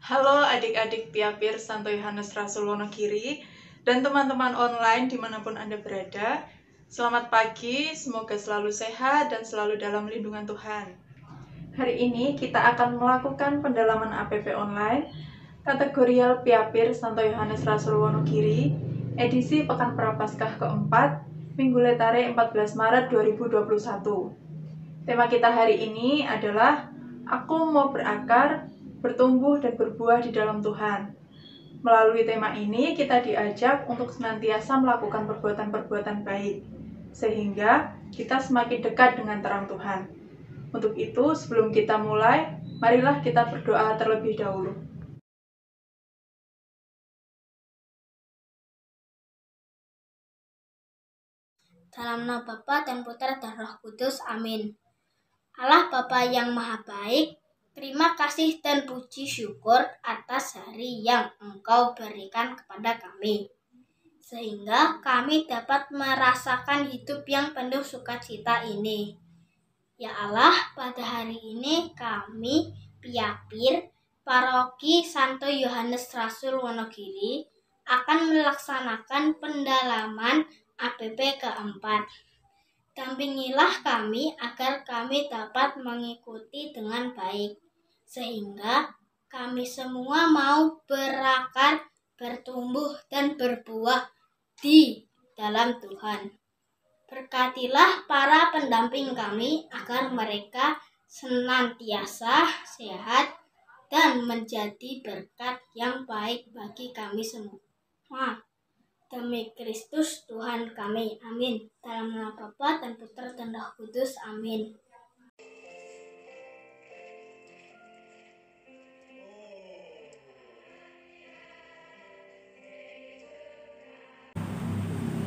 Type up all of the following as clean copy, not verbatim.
Halo adik-adik Piapir Santo Yohanes Rasul Wonogiri dan teman-teman online dimanapun Anda berada. Selamat pagi, semoga selalu sehat dan selalu dalam lindungan Tuhan. Hari ini kita akan melakukan pendalaman APP online kategorial Piapir Santo Yohanes Rasul Wonogiri edisi Pekan Prapaskah keempat, Minggu Letare 14 Maret 2021. Tema kita hari ini adalah Aku mau berakar, bertumbuh dan berbuah di dalam Tuhan. Melalui tema ini kita diajak untuk senantiasa melakukan perbuatan-perbuatan baik, sehingga kita semakin dekat dengan terang Tuhan. Untuk itu, sebelum kita mulai, marilah kita berdoa terlebih dahulu. Dalam nama Bapa dan Putra dan Roh Kudus, amin. Allah Bapa yang Maha Baik, terima kasih dan puji syukur atas hari yang Engkau berikan kepada kami, sehingga kami dapat merasakan hidup yang penuh sukacita ini. Ya Allah, pada hari ini kami Piapir Paroki Santo Yohanes Rasul Wonogiri akan melaksanakan pendalaman APP keempat. Dampingilah kami agar kami dapat mengikuti dengan baik, sehingga kami semua mau berakar, bertumbuh, dan berbuah di dalam Tuhan. Berkatilah para pendamping kami agar mereka senantiasa sehat dan menjadi berkat yang baik bagi kami semua. Demi Kristus Tuhan kami. Amin. Dalam nama Bapa dan Putra dan Roh Kudus. Amin.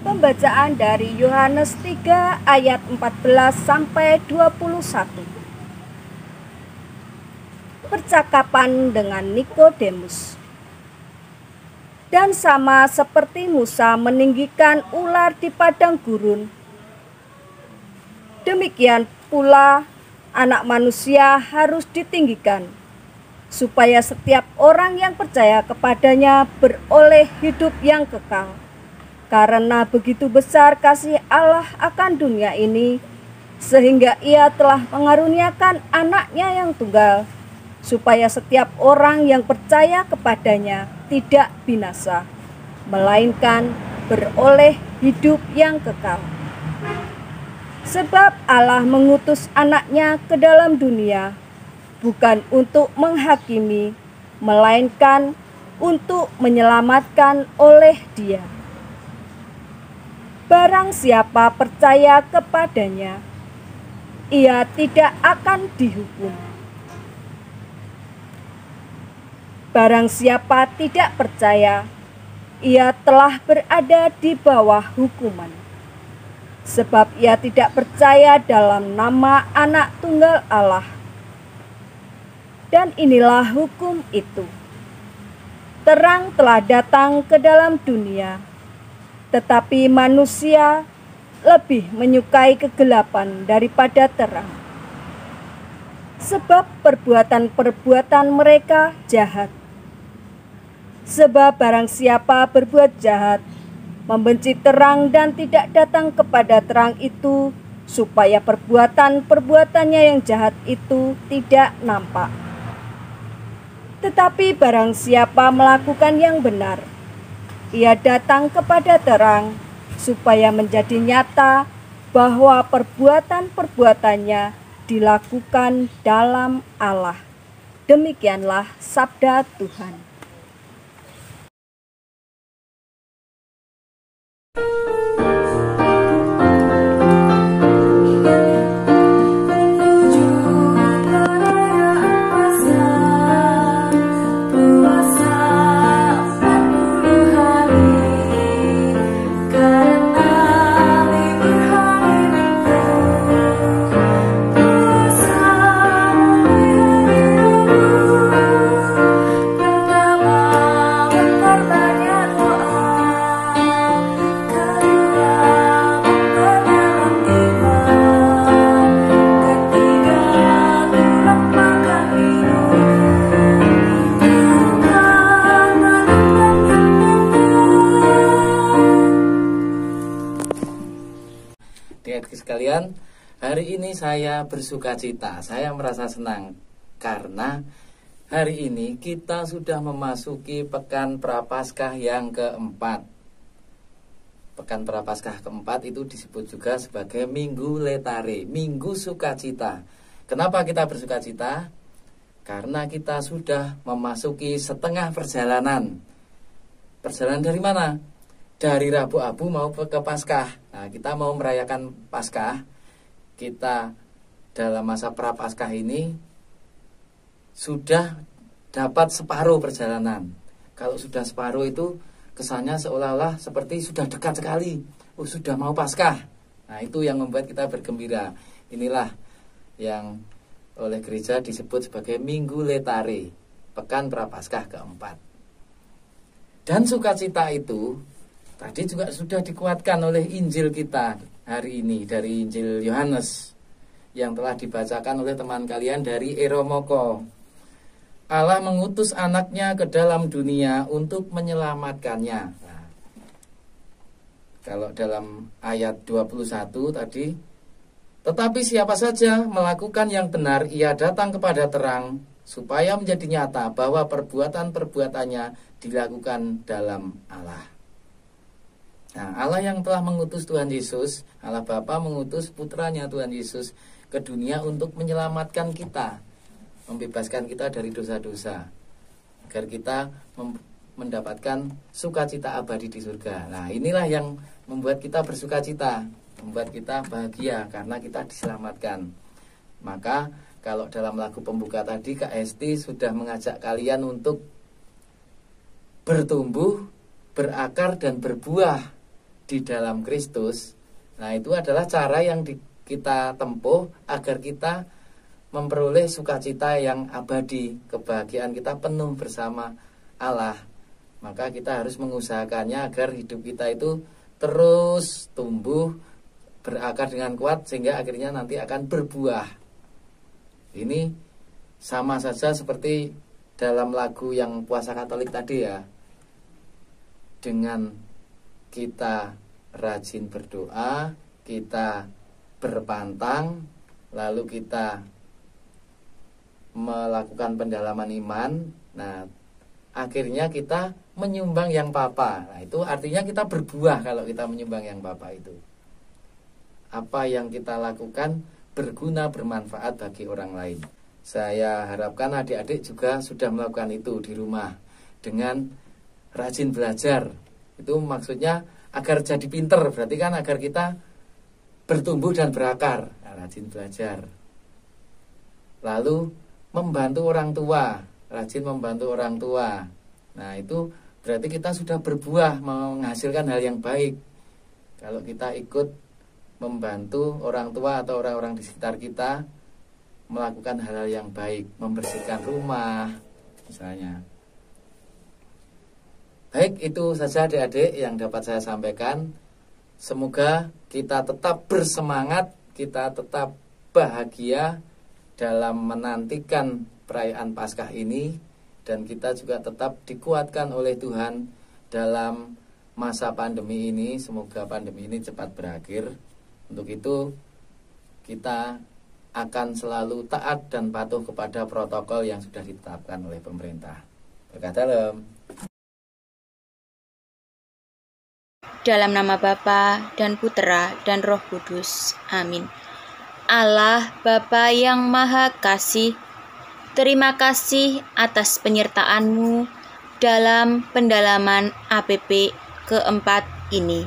Pembacaan dari Yohanes 3 ayat 14 sampai 21. Percakapan dengan Nikodemus. Dan sama seperti Musa meninggikan ular di padang gurun, demikian pula Anak Manusia harus ditinggikan, supaya setiap orang yang percaya kepadanya beroleh hidup yang kekal. Karena begitu besar kasih Allah akan dunia ini, sehingga Ia telah mengaruniakan Anaknya yang tunggal, supaya setiap orang yang percaya kepadanya tidak binasa, melainkan beroleh hidup yang kekal. Sebab Allah mengutus Anaknya ke dalam dunia, bukan untuk menghakimi, melainkan untuk menyelamatkan oleh Dia. Barang siapa percaya kepadanya, ia tidak akan dihukum. Barang siapa tidak percaya, ia telah berada di bawah hukuman. Sebab ia tidak percaya dalam nama Anak Tunggal Allah. Dan inilah hukum itu. Terang telah datang ke dalam dunia, tetapi manusia lebih menyukai kegelapan daripada terang. Sebab perbuatan-perbuatan mereka jahat. Sebab barang siapa berbuat jahat, membenci terang dan tidak datang kepada terang itu, supaya perbuatan-perbuatannya yang jahat itu tidak nampak. Tetapi barang siapa melakukan yang benar, ia datang kepada terang, supaya menjadi nyata bahwa perbuatan-perbuatannya dilakukan dalam Allah. Demikianlah sabda Tuhan. Sekalian, hari ini saya bersuka cita, saya merasa senang karena hari ini kita sudah memasuki Pekan Prapaskah yang keempat. Pekan Prapaskah keempat itu disebut juga sebagai Minggu Letare, Minggu Sukacita. Kenapa kita bersuka cita? Karena kita sudah memasuki setengah perjalanan. Perjalanan dari mana? Dari Rabu Abu mau ke Paskah. Nah, kita mau merayakan Paskah. Kita dalam masa Prapaskah ini sudah dapat separuh perjalanan. Kalau sudah separuh itu kesannya seolah-olah seperti sudah dekat sekali. Sudah mau Paskah. Nah, itu yang membuat kita bergembira. Inilah yang oleh gereja disebut sebagai Minggu Letare, Pekan Prapaskah keempat. Dan sukacita itu tadi juga sudah dikuatkan oleh Injil kita hari ini dari Injil Yohanes yang telah dibacakan oleh teman kalian dari Eromoko. Allah mengutus Anaknya ke dalam dunia untuk menyelamatkannya. Nah, kalau dalam ayat 21 tadi, tetapi siapa saja melakukan yang benar, ia datang kepada terang, supaya menjadi nyata bahwa perbuatan-perbuatannya dilakukan dalam Allah. Nah, Allah yang telah mengutus Tuhan Yesus, Allah Bapa mengutus putranya Tuhan Yesus ke dunia untuk menyelamatkan kita, membebaskan kita dari dosa-dosa, agar kita mendapatkan sukacita abadi di surga. Nah, inilah yang membuat kita bersukacita, membuat kita bahagia karena kita diselamatkan. Maka kalau dalam lagu pembuka tadi Kak Hesti sudah mengajak kalian untuk bertumbuh, berakar dan berbuah di dalam Kristus. Nah, itu adalah cara yang kita tempuh agar kita memperoleh sukacita yang abadi, kebahagiaan kita penuh bersama Allah. Maka kita harus mengusahakannya agar hidup kita itu terus tumbuh, berakar dengan kuat sehingga akhirnya nanti akan berbuah. Ini sama saja seperti dalam lagu yang puasa Katolik tadi ya. Dengan kita rajin berdoa, kita berpantang, lalu kita melakukan pendalaman iman. Nah, akhirnya kita menyumbang yang papa. Nah, itu artinya kita berbuah kalau kita menyumbang yang papa itu. Apa yang kita lakukan berguna, bermanfaat bagi orang lain. Saya harapkan adik-adik juga sudah melakukan itu di rumah dengan rajin belajar. Itu maksudnya agar jadi pinter, berarti kan agar kita bertumbuh dan berakar. Nah, rajin belajar. Lalu membantu orang tua, rajin membantu orang tua. Nah, itu berarti kita sudah berbuah, menghasilkan hal yang baik. Kalau kita ikut membantu orang tua atau orang-orang di sekitar kita melakukan hal-hal yang baik, membersihkan rumah misalnya. Baik, itu saja adik-adik yang dapat saya sampaikan. Semoga kita tetap bersemangat, kita tetap bahagia dalam menantikan perayaan Paskah ini, dan kita juga tetap dikuatkan oleh Tuhan dalam masa pandemi ini. Semoga pandemi ini cepat berakhir. Untuk itu kita akan selalu taat dan patuh kepada protokol yang sudah ditetapkan oleh pemerintah. Berkah dalam. Dalam nama Bapa dan Putera dan Roh Kudus. Amin. Allah Bapa yang Maha Kasih, terima kasih atas penyertaan-Mu dalam pendalaman APP keempat ini.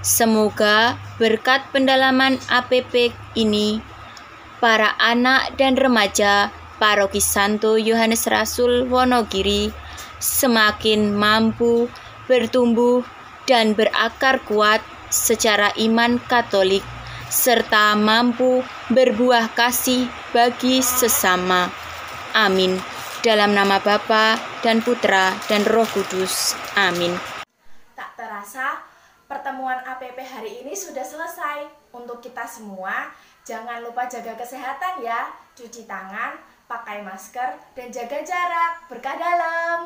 Semoga berkat pendalaman APP ini, para anak dan remaja Paroki Santo Yohanes Rasul Wonogiri semakin mampu bertumbuh dan berakar kuat secara iman Katolik, serta mampu berbuah kasih bagi sesama. Amin. Dalam nama Bapa dan Putera dan Roh Kudus. Amin. Tak terasa, pertemuan APP hari ini sudah selesai. Untuk kita semua, jangan lupa jaga kesehatan ya. Cuci tangan, pakai masker, dan jaga jarak. Berkah dalam.